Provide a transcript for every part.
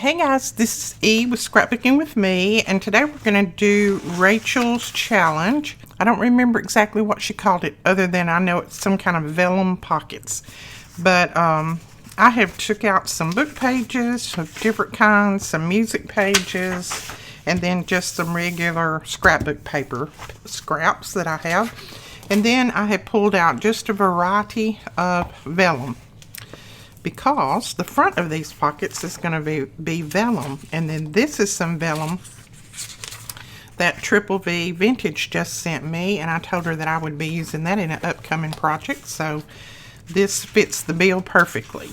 Hey guys, this is E with Scrapbooking with Me, and today we're going to do Rachel's challenge. I don't remember exactly what she called it, other than I know it's some kind of vellum pockets. But I have took out some book pages of different kinds, some music pages, and then just some regular scrapbook paper scraps that I have. And then I have pulled out just a variety of vellum, because the front of these pockets is going to be vellum. And then this is some vellum that Triple V Vintage just sent me, and I told her that I would be using that in an upcoming project, so this fits the bill perfectly.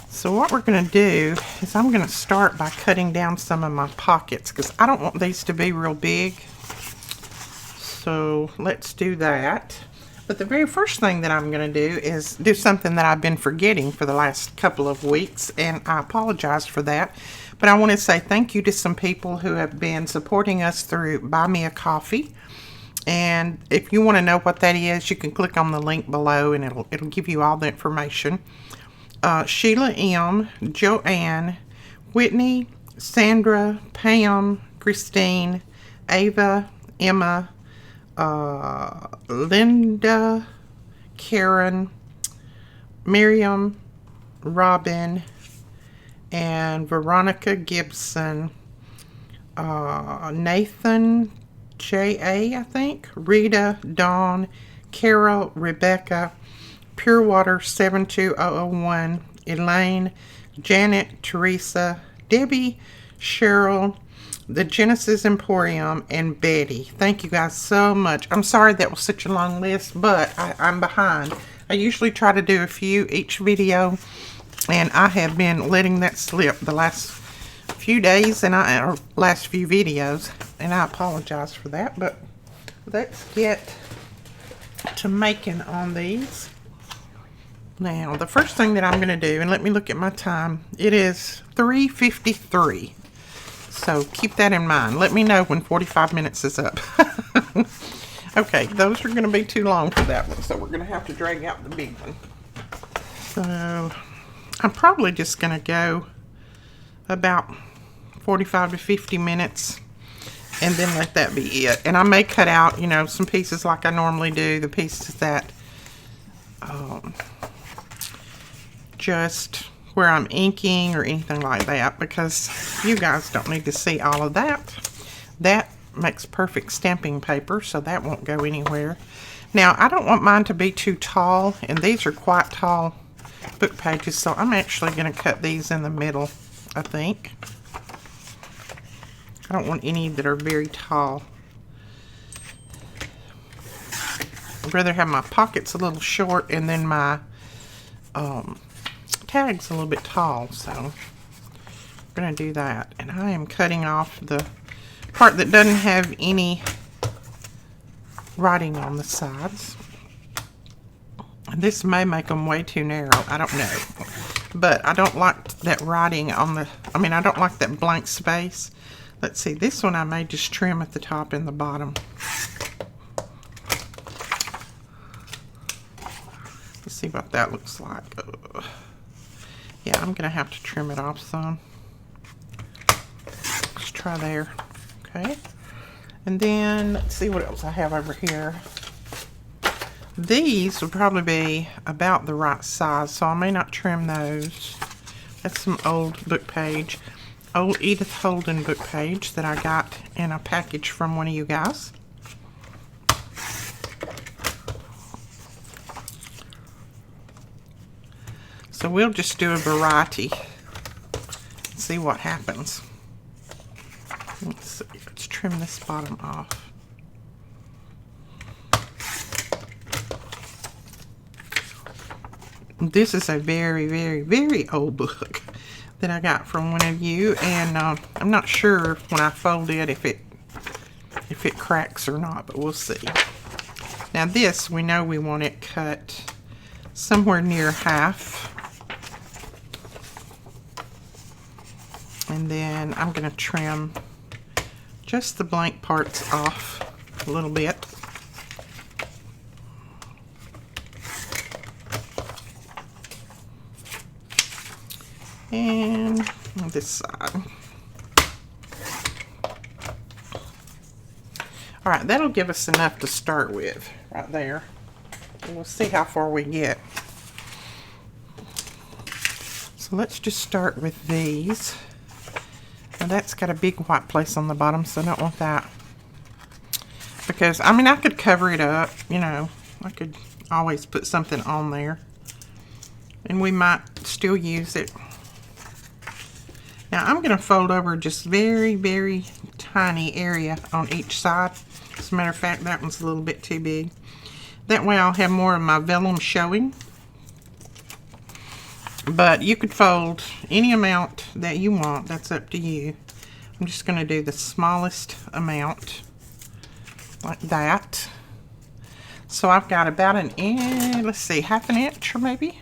So what we're going to do is I'm going to start by cutting down some of my pockets, because I don't want these to be real big. So let's do that. But the very first thing that I'm going to do is do something that I've been forgetting for the last couple of weeks, and I apologize for that. But I want to say thank you to some people who have been supporting us through Buy Me a Coffee. And if you want to know what that is, you can click on the link below and it'll give you all the information. Sheila M., Joanne, Whitney, Sandra, Pam, Christine, Ava, Emma, Linda, Karen, Miriam, Robin, and Veronica Gibson, Nathan, J.A., I think, Rita, Dawn, Carol, Rebecca, Purewater 72001, Elaine, Janet, Teresa, Debbie, Cheryl, the Genesis Emporium, and Betty. Thank you guys so much. I'm sorry that was such a long list, but I'm behind. I usually try to do a few each video, and I have been letting that slip the last few days or last few videos, and I apologize for that. But let's get to making on these. Now, the first thing that I'm going to do, and let me look at my time, it is 3:53. So keep that in mind. Let me know when 45 minutes is up. Okay, those are going to be too long for that one, so we're going to have to drag out the big one. So I'm probably just going to go about 45 to 50 minutes and then let that be it. And I may cut out, you know, some pieces like I normally do, the pieces that just where I'm inking or anything like that, because you guys don't need to see all of that. That makes perfect stamping paper, so that won't go anywhere. Now, I don't want mine to be too tall, and these are quite tall book pages, so I'm actually going to cut these in the middle, I think. I don't want any that are very tall. I'd rather have my pockets a little short and then my tag's a little bit tall, so I'm going to do that. And I am cutting off the part that doesn't have any writing on the sides. And this may make them way too narrow, I don't know. But I don't like that writing on the, I don't like that blank space. Let's see, this one I may just trim at the top and the bottom. Let's see what that looks like. Yeah, I'm going to have to trim it off some. Let's try there. Okay. And then, let's see what else I have over here. These would probably be about the right size, so I may not trim those. That's some old book page. Old Edith Holden book page that I got in a package from one of you guys. So we'll just do a variety and see what happens. Let's see, let's trim this bottom off. This is a very, very, very old book that I got from one of you, and I'm not sure when I fold it if it cracks or not, but we'll see. Now this, we know we want it cut somewhere near half. And then I'm going to trim just the blank parts off a little bit. And on this side. All right, that'll give us enough to start with right there. And we'll see how far we get. So let's just start with these. Now that's got a big white place on the bottom, so I don't want that. Because, I mean, I could cover it up, you know. I could always put something on there. And we might still use it. Now I'm going to fold over just very, very tiny area on each side. As a matter of fact, that one's a little bit too big. That way I'll have more of my vellum showing. But you could fold any amount that you want. That's up to you. I'm just going to do the smallest amount. Like that. So I've got about an inch, let's see, half an inch or maybe?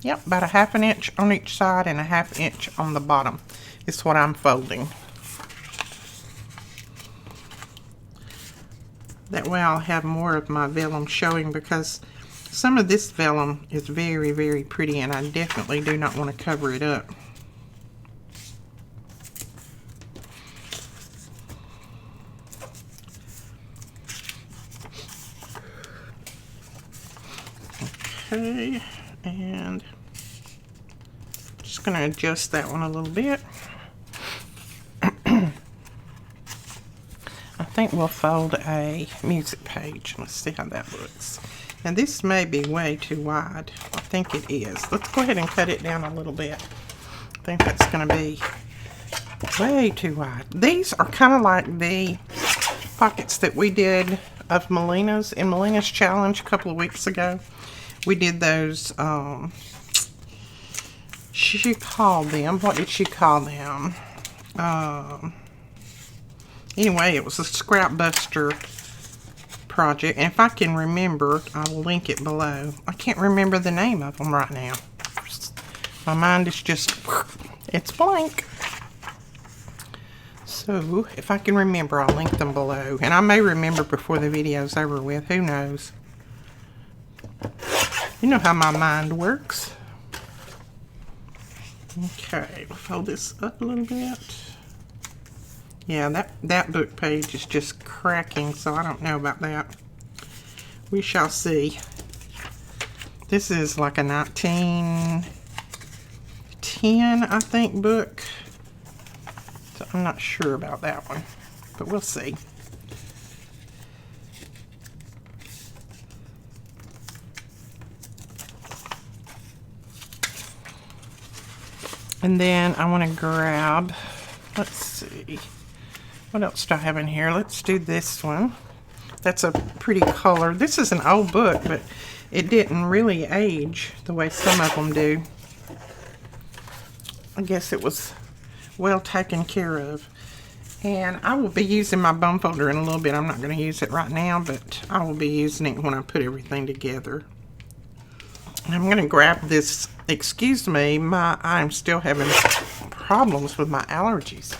Yep, about a half an inch on each side and a half inch on the bottom is what I'm folding. That way I'll have more of my vellum showing, because some of this vellum is very, very pretty and I definitely do not want to cover it up. Okay, and just going to adjust that one a little bit. I think we'll fold a music page. Let's see how that looks. And this may be way too wide. I think it is. Let's go ahead and cut it down a little bit. I think that's going to be way too wide. These are kind of like the pockets that we did of Melina's in Melina's challenge a couple of weeks ago. We did those, she called them, what did she call them? Anyway, it was a scrap buster project, and if I can remember, I'll link it below. I can't remember the name of them right now. My mind is just, it's blank. So, if I can remember, I'll link them below. And I may remember before the video's over with, who knows. You know how my mind works. Okay, we'll fold this up a little bit. Yeah, that book page is just cracking, so I don't know about that. We shall see. This is like a 1910, I think, book. So I'm not sure about that one, but we'll see. And then I want to grab, let's see, what else do I have in here? Let's do this one. That's a pretty color. This is an old book, but it didn't really age the way some of them do. I guess it was well taken care of. And I will be using my bone folder in a little bit. I'm not going to use it right now, but I will be using it when I put everything together. I'm going to grab this. Excuse me, I'm still having problems with my allergies.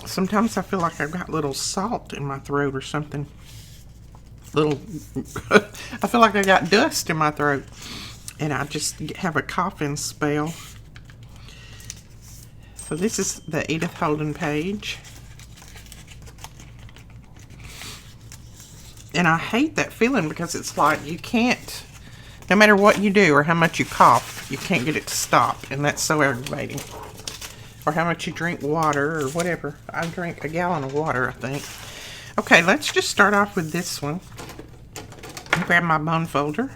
Sometimes I feel like I've got little salt in my throat or something. I feel like I got dust in my throat. And I just have a coughing spell. So this is the Edith Holden page. And I hate that feeling because it's like you can't, no matter what you do or how much you cough, you can't get it to stop. And that's so aggravating. Or how much you drink water or whatever. I drink a gallon of water, I think. Okay, let's just start off with this one. Grab my bone folder.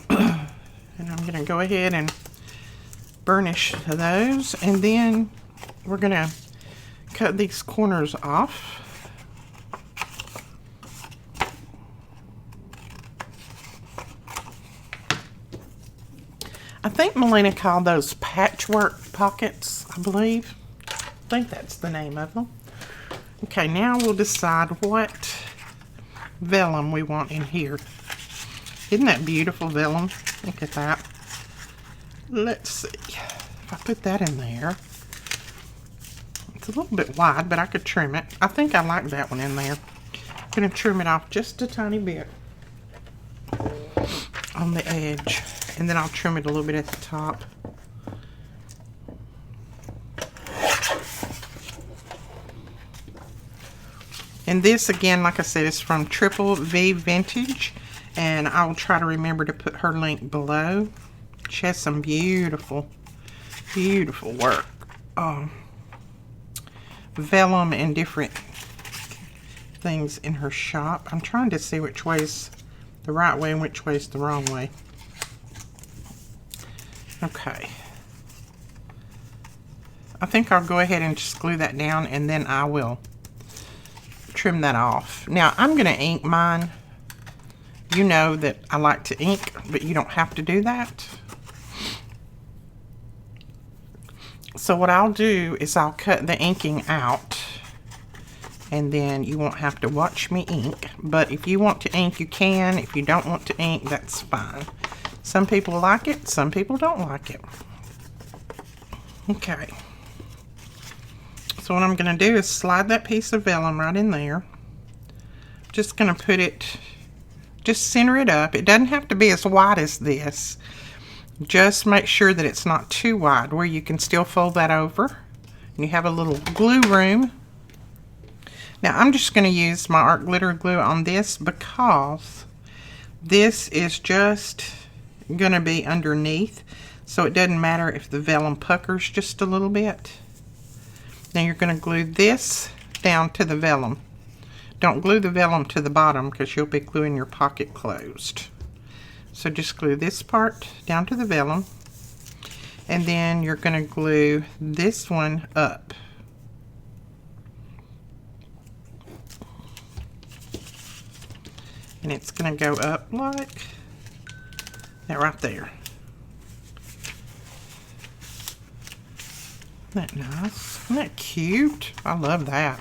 And I'm going to go ahead and burnish those. And then we're going to cut these corners off. I think Melina called those patchwork pockets, I believe. I think that's the name of them. Okay, now we'll decide what vellum we want in here. Isn't that beautiful vellum? Look at that. Let's see. If I put that in there, it's a little bit wide, but I could trim it. I think I like that one in there. I'm going to trim it off just a tiny bit. on the edge, and then I'll trim it a little bit at the top. And this, again, like I said, is from Triple V Vintage, and I will try to remember to put her link below. She has some beautiful, beautiful work. Vellum and different things in her shop. I'm trying to see which way's the right way and which way's the wrong way. Okay. I think I'll go ahead and just glue that down, and then I will trim that off. Now I'm going to ink mine. You know that I like to ink, but you don't have to do that. So what I'll do is I'll cut the inking out, and then you won't have to watch me ink. But if you want to ink, you can. If you don't want to ink, that's fine. Some people like it, some people don't like it. Okay. So what I'm going to do is slide that piece of vellum right in there. Just going to put it, just center it up. It doesn't have to be as wide as this. Just make sure that it's not too wide, where you can still fold that over. And you have a little glue room. Now I'm just going to use my art glitter glue on this, because this is just going to be underneath. So it doesn't matter if the vellum puckers just a little bit. Now you're going to glue this down to the vellum. Don't glue the vellum to the bottom, because you'll be gluing your pocket closed. So just glue this part down to the vellum, and then you're going to glue this one up. And it's going to go up like that right there. Isn't that nice? Isn't that cute? I love that.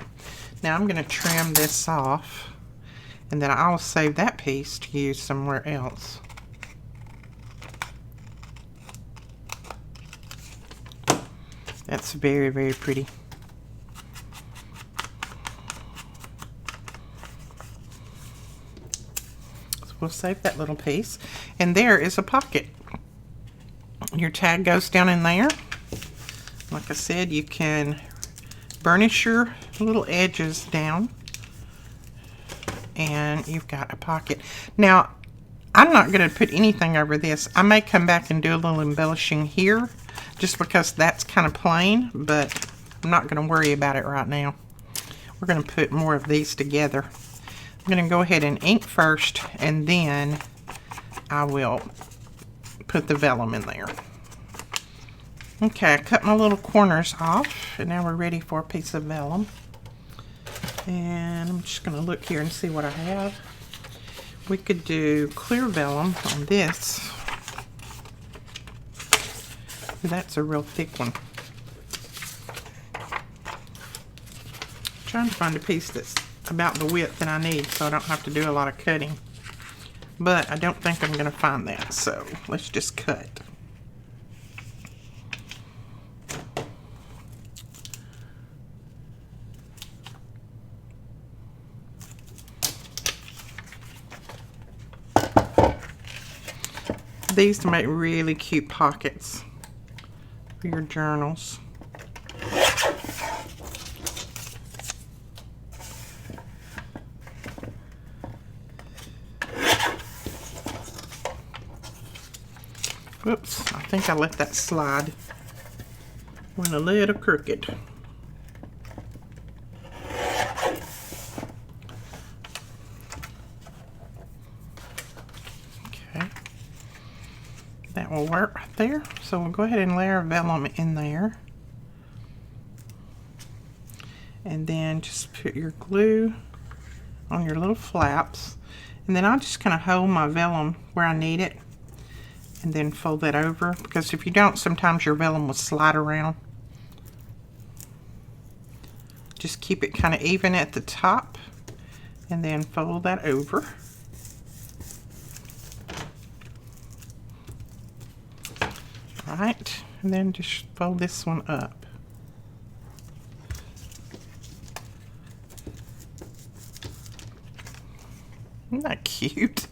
Now I'm going to trim this off, and then I'll save that piece to use somewhere else. That's very, very pretty. So we'll save that little piece. And there is a pocket. Your tag goes down in there. Like I said, you can burnish your little edges down, and you've got a pocket. Now, I'm not going to put anything over this. I may come back and do a little embellishing here, just because that's kind of plain, but I'm not going to worry about it right now. We're going to put more of these together. I'm going to go ahead and ink first, and then I will put the vellum in there. Okay, I cut my little corners off, and now we're ready for a piece of vellum. And I'm just going to look here and see what I have. We could do clear vellum on this. That's a real thick one. I'm trying to find a piece that's about the width that I need, so I don't have to do a lot of cutting. But I don't think I'm going to find that, so let's just cut. These make really cute pockets for your journals. Whoops, I think I let that slide. Went a little crooked. That will work right there. So we'll go ahead and layer vellum in there. And then just put your glue on your little flaps. And then I'll just kind of hold my vellum where I need it. And then fold that over. Because if you don't, sometimes your vellum will slide around. Just keep it kind of even at the top. And then fold that over. Right, and then just fold this one up. Isn't that cute?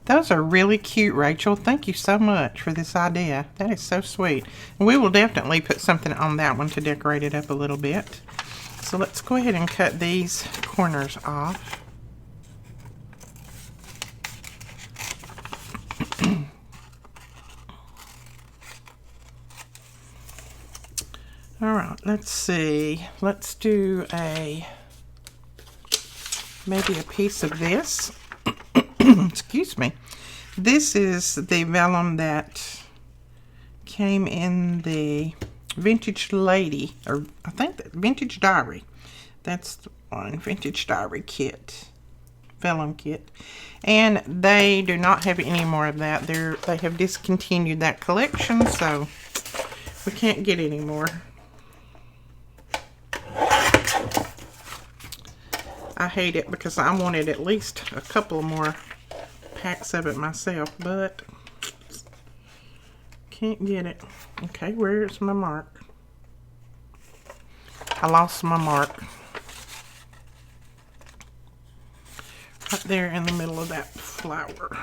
Those are really cute, Rachel. Thank you so much for this idea. That is so sweet. And we will definitely put something on that one to decorate it up a little bit. So let's go ahead and cut these corners off. All right, let's see. Let's do maybe a piece of this. Excuse me. This is the vellum that came in the Vintage Lady, or I think that Vintage Diary. That's the one, Vintage Diary kit, vellum kit. And they do not have any more of that. They have discontinued that collection, so we can't get any more. I hate it because I wanted at least a couple more packs of it myself, but can't get it. Okay, where's my mark? I lost my mark. Right there in the middle of that flower.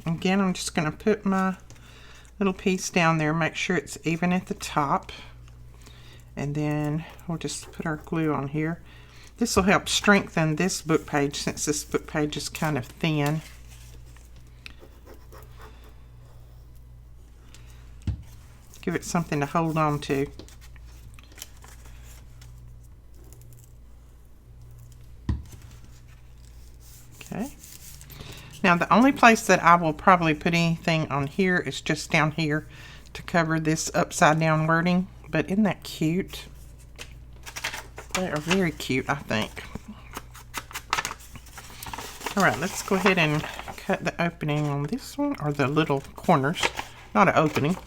Again, I'm just going to put my little piece down there, make sure it's even at the top, and then we'll just put our glue on here. This will help strengthen this book page since this book page is kind of thin. Give it something to hold on to. Okay. Now the only place that I will probably put anything on here is just down here to cover this upside down wording. But isn't that cute? They are very cute, I think. Alright, let's go ahead and cut the opening on this one, or the little corners. Not an opening.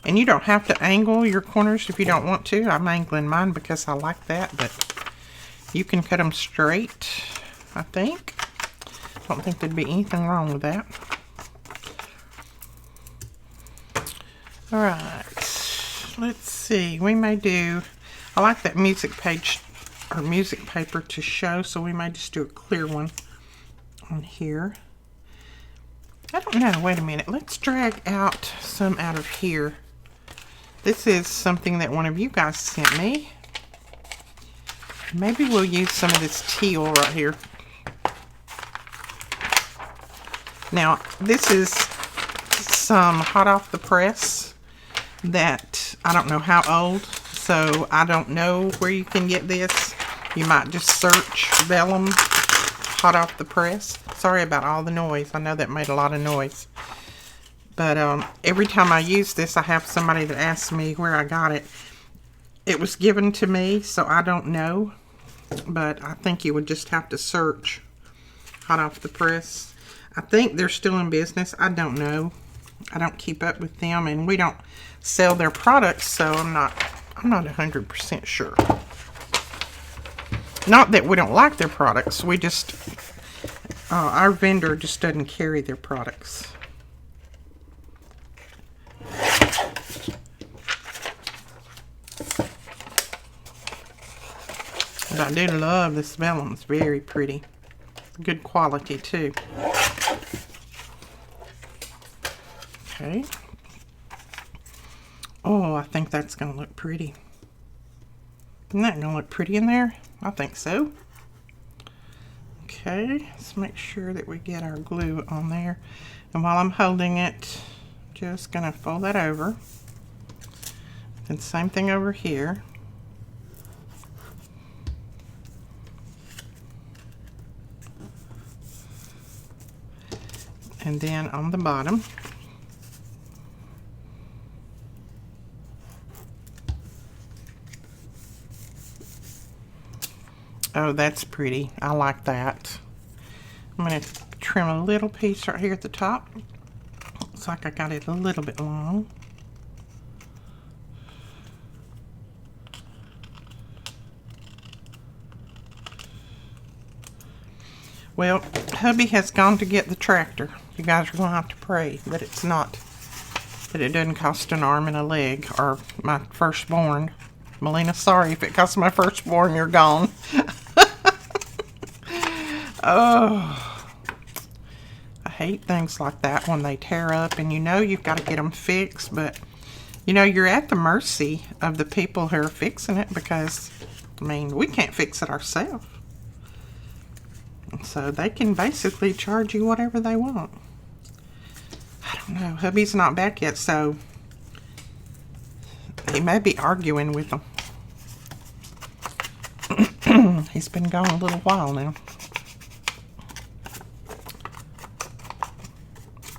And you don't have to angle your corners if you don't want to. I'm angling mine because I like that, but you can cut them straight, I think. I don't think there'd be anything wrong with that. Alright, let's see. We may do, I like that music page or music paper to show, so we may just do a clear one on here. I don't know, wait a minute. Let's drag out some out of here. This is something that one of you guys sent me. Maybe we'll use some of this teal right here. Now, this is some hot off the press that I don't know how old, so I don't know where you can get this. You might just search Vellum hot off the press. Sorry about all the noise. I know that made a lot of noise. But every time I use this, I have somebody that asks me where I got it. It was given to me, so I don't know. But I think you would just have to search hot off the press. I think they're still in business. I don't know. I don't keep up with them, and we don't sell their products, so I'm not 100% sure. Not that we don't like their products. We just our vendor just doesn't carry their products. But I do love this vellum. It's very pretty. Good quality too. Okay. Oh, I think that's going to look pretty. Isn't that going to look pretty in there? I think so. Okay, let's make sure that we get our glue on there. And while I'm holding it, just going to fold that over. And same thing over here. And then on the bottom. Oh, that's pretty. I like that. I'm going to trim a little piece right here at the top. Looks like I got it a little bit long. Well, hubby has gone to get the tractor. You guys are going to have to pray that it's not, that it doesn't cost an arm and a leg, or my firstborn. Melina, sorry if it costs my firstborn, you're gone. Oh, I hate things like that when they tear up and you know you've got to get them fixed, but you know, you're at the mercy of the people who are fixing it because, I mean, we can't fix it ourselves. So they can basically charge you whatever they want. I don't know. Hubby's not back yet, so he may be arguing with them. He's been gone a little while now.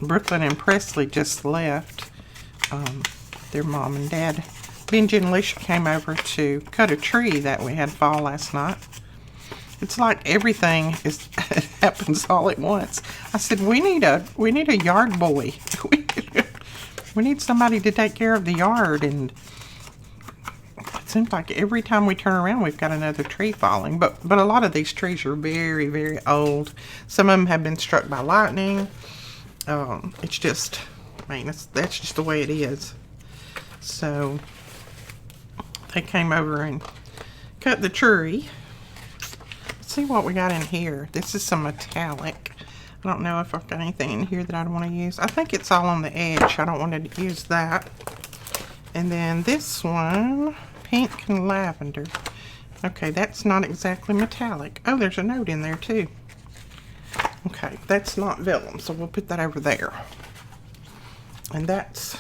Brooklyn and Presley just left. Their mom and dad. Benji and Alicia came over to cut a tree that we had fall last night. It's like everything is happens all at once. I said, we need a yard boy. We need somebody to take care of the yard, and it seems like every time we turn around we've got another tree falling. But a lot of these trees are very, very old. Some of them have been struck by lightning. It's just, I mean, that's just the way it is. So they came over and cut the tree. Let's see what we got in here. This is some metallic. I don't know if I've got anything in here that I'd want to use. I think it's all on the edge. I don't want to use that. And then this one, pink and lavender. Okay, that's not exactly metallic. Oh, there's a note in there too. Okay, that's not vellum, so we'll put that over there. And that's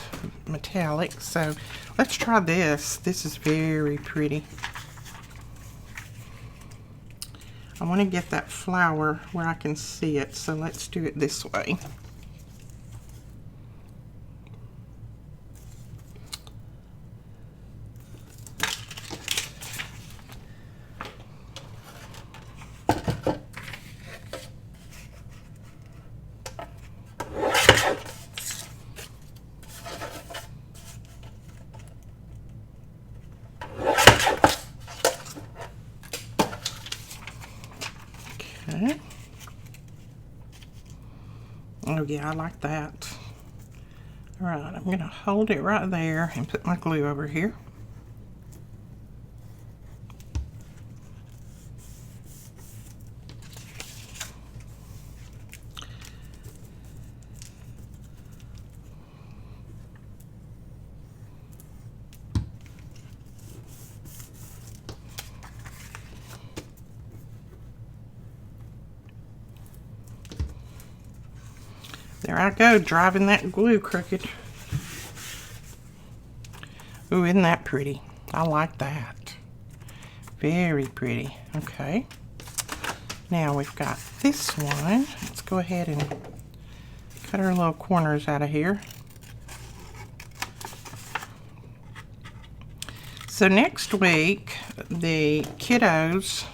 metallic, so let's try this. This is very pretty. I want to get that flower where I can see it, so let's do it this way. Okay. Oh yeah, I like that. All right, I'm gonna hold it right there and put my glue over here. There I go, driving that glue crooked. Ooh, isn't that pretty? I like that. Very pretty. Okay. Now we've got this one. Let's go ahead and cut our little corners out of here. So next week, the kiddos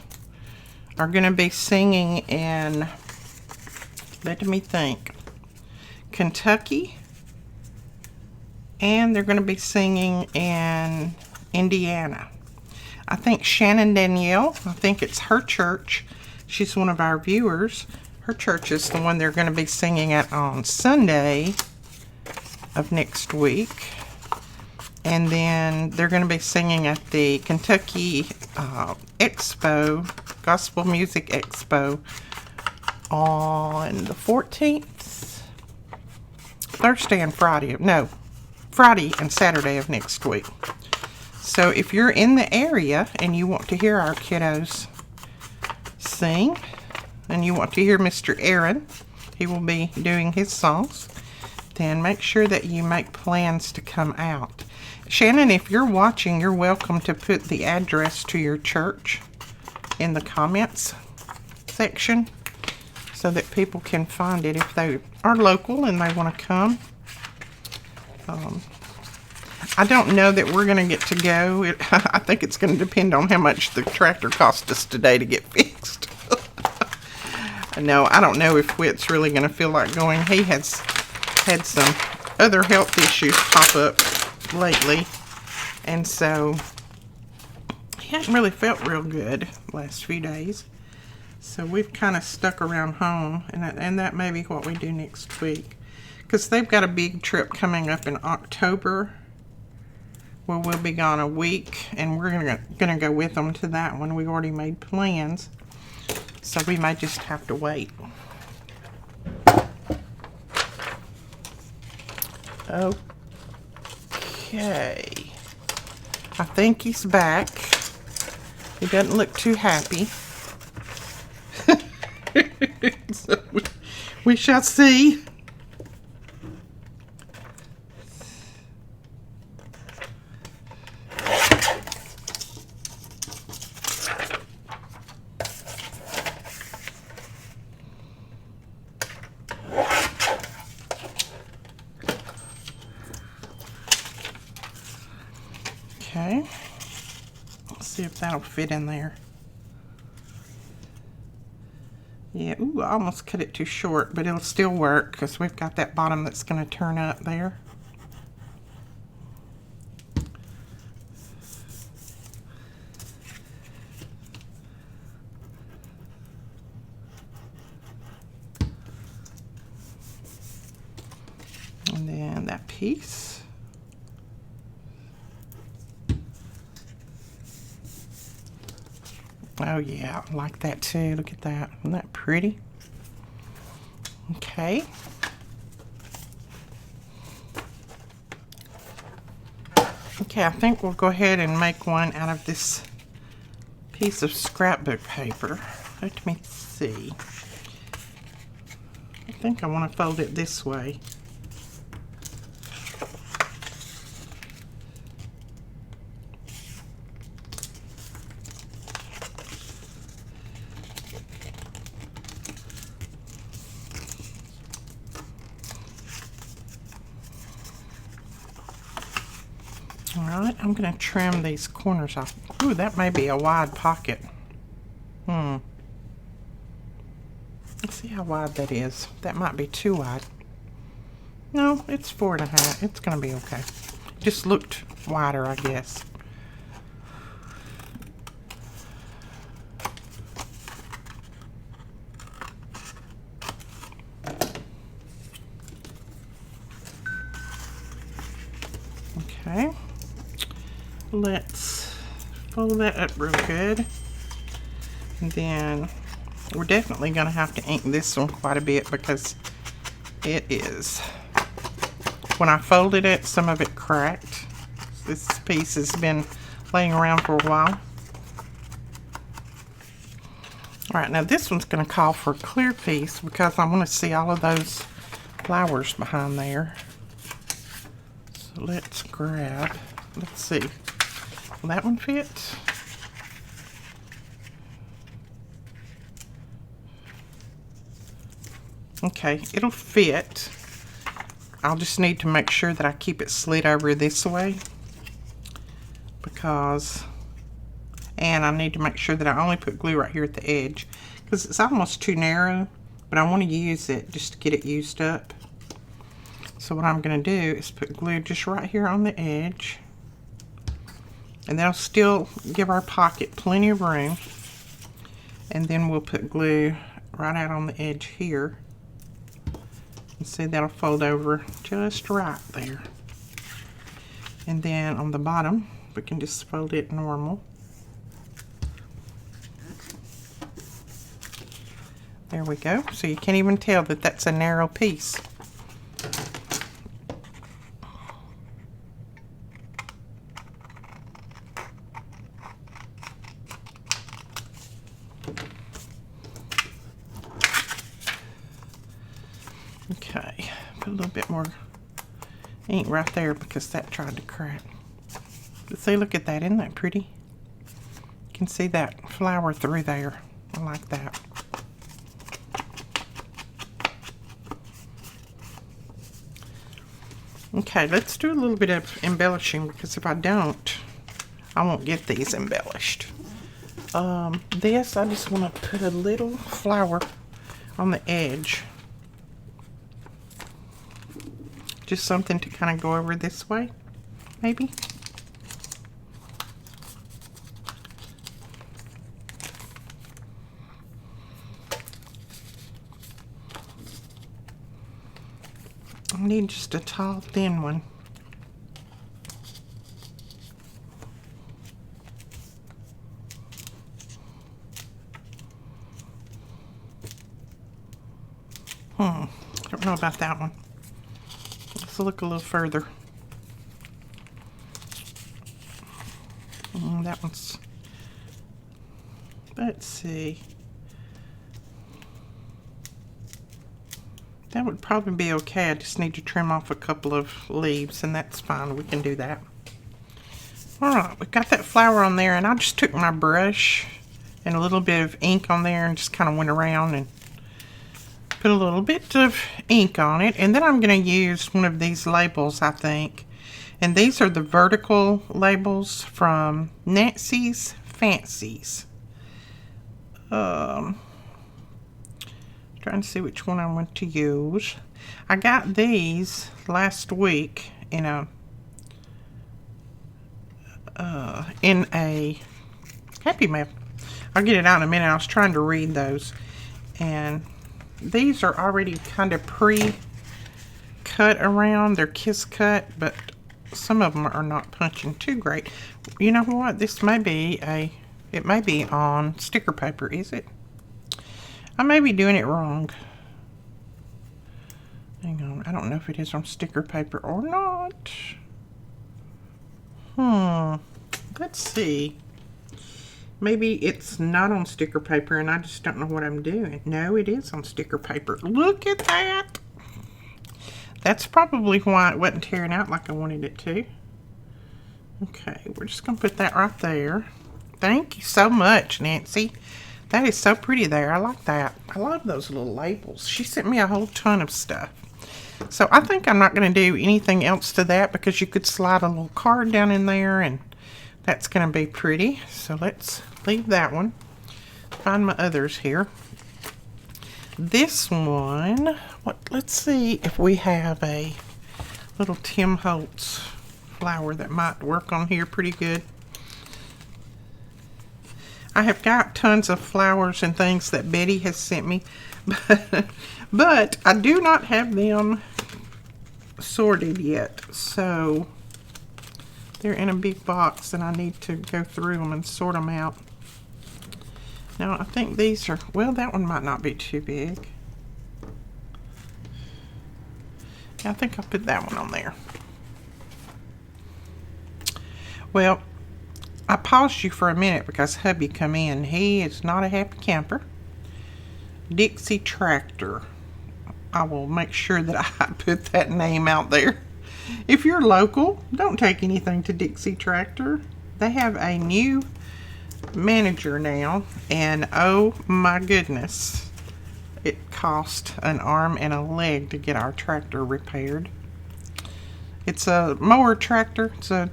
are going to be singing in, let me think, Kentucky, and they're going to be singing in Indiana. I think Shannon Danielle, I think it's her church. She's one of our viewers. Her church is the one they're going to be singing at on Sunday of next week. And then they're going to be singing at the Kentucky Expo, Gospel Music Expo, on the 14th. Thursday and Friday, no, Friday and Saturday of next week. So if you're in the area and you want to hear our kiddos sing, and you want to hear Mr. Aaron, he will be doing his songs, then make sure that you make plans to come out. Shannon, if you're watching, you're welcome to put the address to your church in the comments section, so that people can find it if they are local and they want to come. I don't know that we're going to get to go. I think it's going to depend on how much the tractor cost us today to get fixed. No, I don't know if Whit's really going to feel like going. He has had some other health issues pop up lately, and so he hasn't really felt real good the last few days. So we've kind of stuck around home, and that may be what we do next week. Because they've got a big trip coming up in October where we'll be gone a week, and we're gonna go with them to that one. We already made plans, so we may just have to wait. Okay, I think he's back. He doesn't look too happy. So we shall see. Okay, let's see if that'll fit in there. Yeah, ooh, I almost cut it too short, but it'll still work because we've got that bottom that's going to turn up there. And then that piece. Oh yeah, I like that too. Look at that. Isn't that pretty? Okay. Okay, I think we'll go ahead and make one out of this piece of scrapbook paper. Let me see. I think I want to fold it this way. Alright, I'm going to trim these corners off. Ooh, that may be a wide pocket. Let's see how wide that is. That might be too wide. No, it's 4.5. It's going to be okay. Just looked wider, I guess. Okay. Let's fold that up real good. And then we're definitely going to have to ink this one quite a bit because it is. When I folded it, some of it cracked. This piece has been laying around for a while. Alright, now this one's going to call for a clear piece because I want to see all of those flowers behind there. So let's grab, let's see. Will that one fit? Okay, it'll fit. I'll just need to make sure that I keep it slid over this way because, and I need to make sure that I only put glue right here at the edge because it's almost too narrow, but I want to use it just to get it used up. So what I'm going to do is put glue just right here on the edge, and that'll still give our pocket plenty of room. And then we'll put glue right out on the edge here. And see, that'll fold over just right there. And then on the bottom, we can just fold it normal. There we go. So you can't even tell that that's a narrow piece. Okay, put a little bit more ink right there because that tried to crack. But see, look at that. Isn't that pretty? You can see that flower through there. I like that. Okay, let's do a little bit of embellishing because if I don't, I won't get these embellished. This, I just want to put a little flower on the edge. Just something to kind of go over this way, maybe. I need just a tall, thin one. I don't know about that one. Let's look a little further. That one's, let's see. That would probably be okay. I just need to trim off a couple of leaves, and that's fine. We can do that. Alright, we got that flower on there, and I just took my brush and a little bit of ink on there and just kind of went around and put a little bit of ink on it. And then I'm going to use one of these labels, I think. And these are the vertical labels from Nancy's Fancies. Trying to see which one I want to use. I got these last week in a Happy Mail. I'll get it out in a minute. I was trying to read those, and these are already kind of pre-cut around. They're kiss cut, but some of them are not punching too great. You know what? This may be it may be on sticker paper, is it? I may be doing it wrong. Hang on, I don't know if it is on sticker paper or not. Let's see. Maybe it's not on sticker paper and I just don't know what I'm doing. No, it is on sticker paper. Look at that. That's probably why it wasn't tearing out like I wanted it to. Okay, we're just going to put that right there. Thank you so much, Nancy. That is so pretty there. I like that. I love those little labels. She sent me a whole ton of stuff. So I think I'm not going to do anything else to that because you could slide a little card down in there and that's going to be pretty. So let's leave that one. Find my others here. This one, let's see if we have a little Tim Holtz flower that might work on here pretty good. I have got tons of flowers and things that Betty has sent me, but I do not have them sorted yet. So they're in a big box and I need to go through them and sort them out. Now I think these are, well, that one might not be too big. I think I'll put that one on there. Well, I paused you for a minute because hubby come in. He is not a happy camper. Dixie Tractor. I will make sure that I put that name out there. If you're local, don't take anything to Dixie Tractor. They have a new manager now, and oh my goodness, it cost an arm and a leg to get our tractor repaired. It's a mower tractor. It's a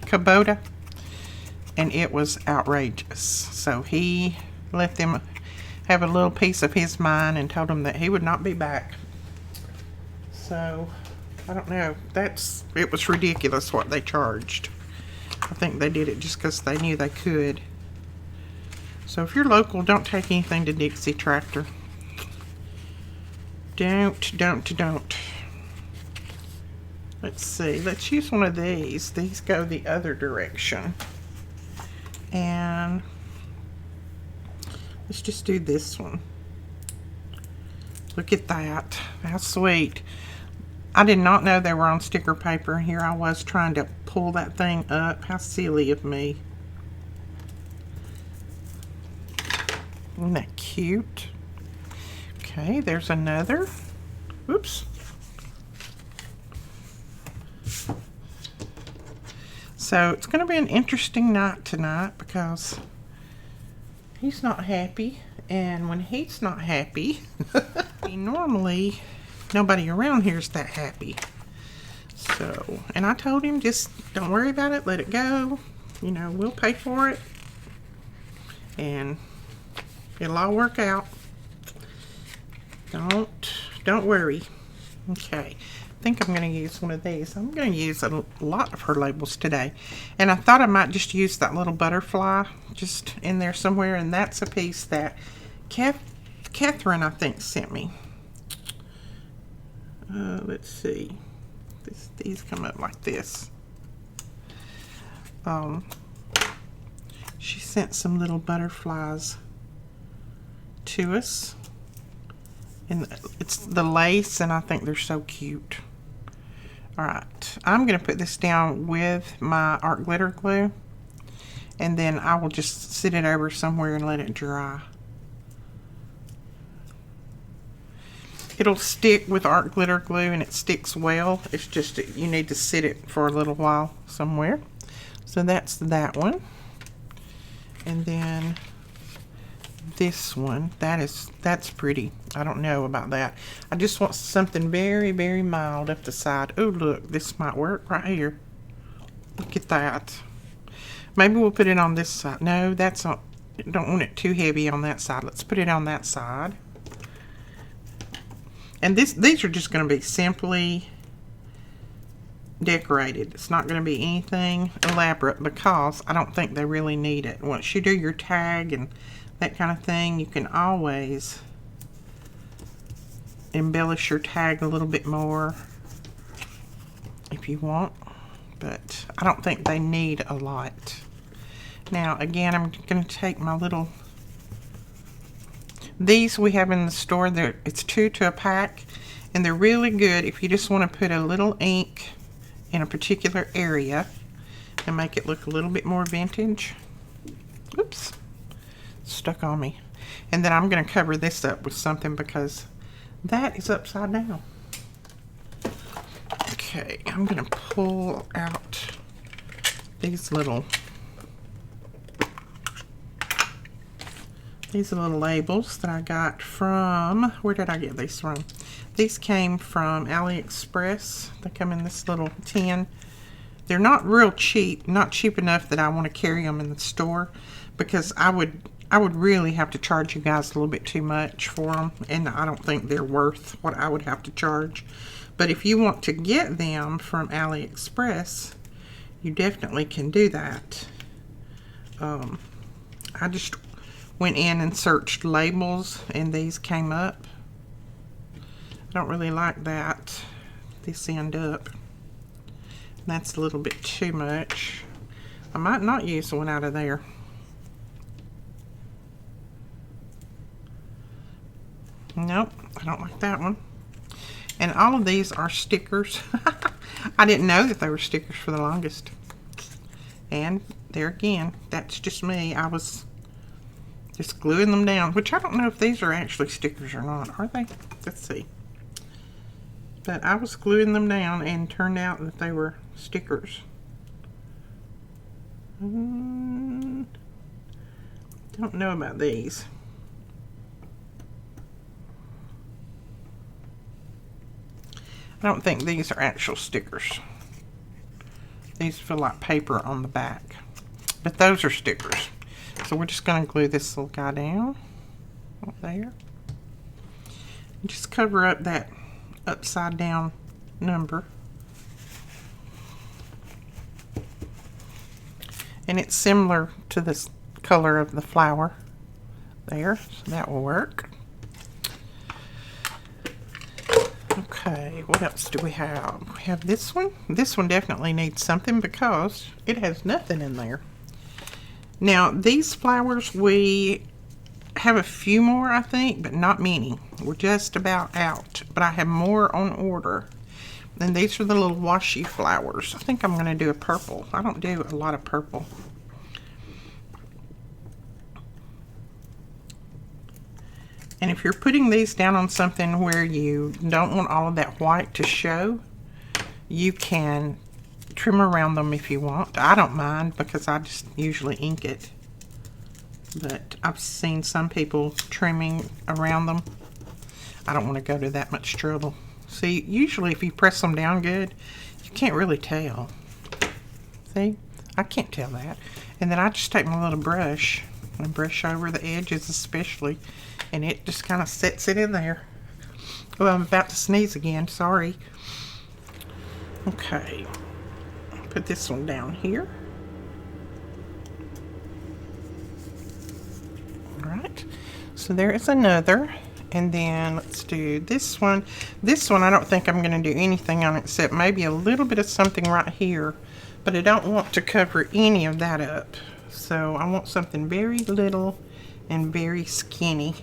Kubota, and it was outrageous. So he let them have a little piece of his mind and told them that he would not be back. So I don't know, it was ridiculous what they charged. I think they did it just because they knew they could. So if you're local, don't take anything to Dixie Tractor. Don't. Let's see, let's use one of these. These go the other direction. And let's just do this one. Look at that. How sweet. I did not know they were on sticker paper. Here I was trying to pull that thing up. How silly of me. Isn't that cute? Okay, there's another. Oops. So it's going to be an interesting night tonight because he's not happy. And when he's not happy, normally nobody around here is that happy. So, and I told him, just don't worry about it. Let it go. You know, we'll pay for it. And it'll all work out. Don't worry. Okay. I think I'm going to use one of these. I'm going to use a lot of her labels today. And I thought I might just use that little butterfly just in there somewhere. And that's a piece that Catherine, I think, sent me. let's see. These come up like this. She sent some little butterflies to us. And it's the lace, and I think they're so cute. Alright, I'm going to put this down with my art glitter glue, and then I will just sit it over somewhere and let it dry. It'll stick with art glitter glue, and it sticks well. It's just you need to sit it for a little while somewhere. So that's that one. And then this one, that's pretty. I don't know about that. I just want something very, very mild up the side. Oh, look, this might work right here. Look at that. Maybe we'll put it on this side. No, that's not, don't want it too heavy on that side. Let's put it on that side. And these are just going to be simply decorated. It's not going to be anything elaborate because I don't think they really need it. Once you do your tag and that kind of thing, you can always embellish your tag a little bit more if you want, but I don't think they need a lot. Now again, I'm going to take my little, these we have in the store, it's 2 to a pack, and they're really good if you just want to put a little ink in a particular area and make it look a little bit more vintage. Oops, stuck on me. And then I'm going to cover this up with something because that is upside down. Okay, I'm going to pull out these little labels that I got from, where did I get these from? These came from AliExpress. They come in this little tin. They're not real cheap, not cheap enough that I want to carry them in the store, because I would really have to charge you guys a little bit too much for them, and I don't think they're worth what I would have to charge. But if you want to get them from AliExpress, you definitely can do that. I just went in and searched labels, and these came up. I don't really like that, this end up. That's a little bit too much. I might not use one out of there. Nope, I don't like that one. And all of these are stickers. I didn't know that they were stickers for the longest. And there again, that's just me. I was just gluing them down, which I don't know if these are actually stickers or not. Are they? Let's see. But I was gluing them down and turned out that they were stickers. Don't know about these. I don't think these are actual stickers. These feel like paper on the back. But those are stickers. So we're just going to glue this little guy down. Up there. And just cover up that upside down number. And it's similar to this color of the flower there, so that will work. Okay, what else do we have? We have this one. This one definitely needs something because it has nothing in there. Now these flowers, we have a few more, I think, but not many. We're just about out, but I have more on order. And these are the little washi flowers. I think I'm going to do a purple. I don't do a lot of purple. And if you're putting these down on something where you don't want all of that white to show, you can trim around them if you want. I don't mind because I just usually ink it. But I've seen some people trimming around them. I don't want to go to that much trouble. See, usually if you press them down good, you can't really tell. See, I can't tell that. And then I just take my little brush and brush over the edges especially, and it just kind of sets it in there. Oh, I'm about to sneeze again, sorry. Okay, put this one down here. Alright, so there is another, And then let's do this one. This one I don't think I'm going to do anything on except maybe a little bit of something right here. But I don't want to cover any of that up. So I want something very little and very skinny.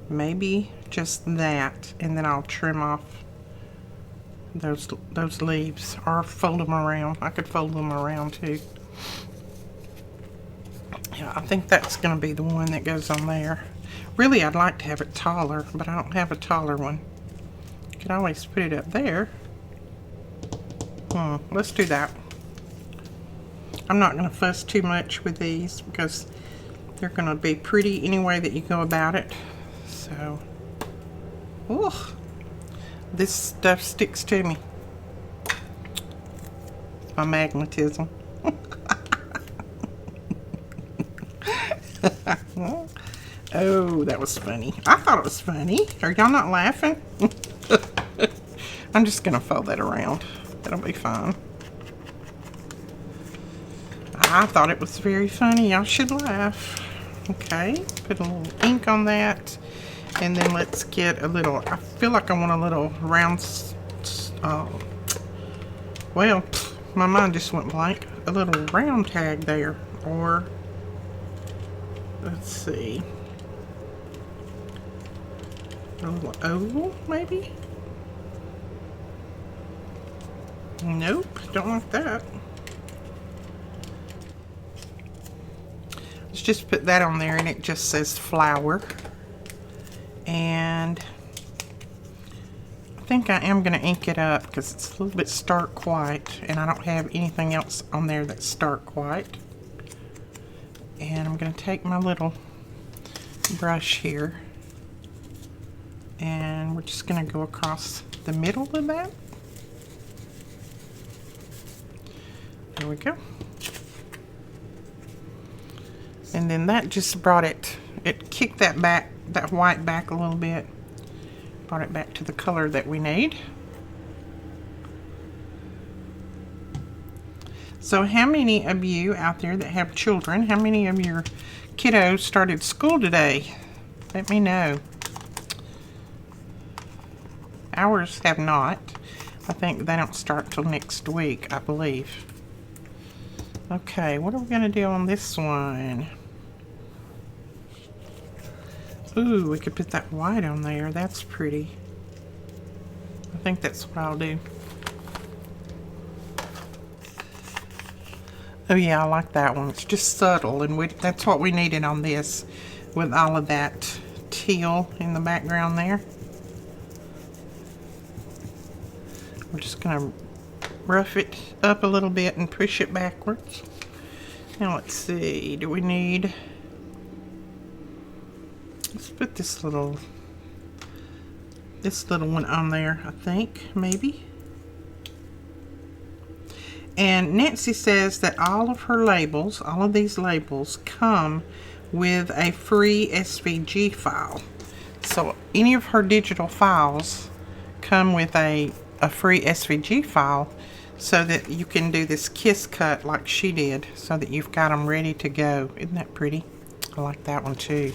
Maybe just that. And then I'll trim off those leaves or fold them around. I could fold them around too. Yeah, I think that's going to be the one that goes on there. Really, I'd like to have it taller, but I don't have a taller one. Could always put it up there. Let's do that. I'm not going to fuss too much with these because they're going to be pretty any way that you go about it. So, this stuff sticks to me. It's my magnetism. Oh, that was funny. I thought it was funny. Are y'all not laughing? I'm just going to fold that around. That'll be fine. I thought it was very funny. Y'all should laugh. Okay, put a little ink on that. And then let's get a little, I feel like I want a little round, well, my mind just went blank. A little round tag there. Or, let's see. A little oval, maybe? Nope, don't like that. Let's just put that on there and it just says flower. And I think I am going to ink it up because it's a little bit stark white and I don't have anything else on there that's stark white. And I'm going to take my little brush here and we're just going to go across the middle of that. There we go. And then that just brought it kicked that back, that white back a little bit. Brought it back to the color that we need. So how many of you out there that have children, how many of your kiddos started school today? Let me know. Ours have not. I think they don't start till next week, I believe. Okay, what are we going to do on this one? Ooh, we could put that white on there. That's pretty. I think that's what I'll do. Oh yeah, I like that one. It's just subtle, and that's what we needed on this with all of that teal in the background there. We're just going to rough it up a little bit and push it backwards. Now let's see, do we need... Let's put this little one on there, I think, maybe. And Nancy says that all of her labels, all of these labels, come with a free SVG file. So any of her digital files come with a free SVG file so that you can do this kiss cut like she did, so that you've got them ready to go. Isn't that pretty? I like that one too.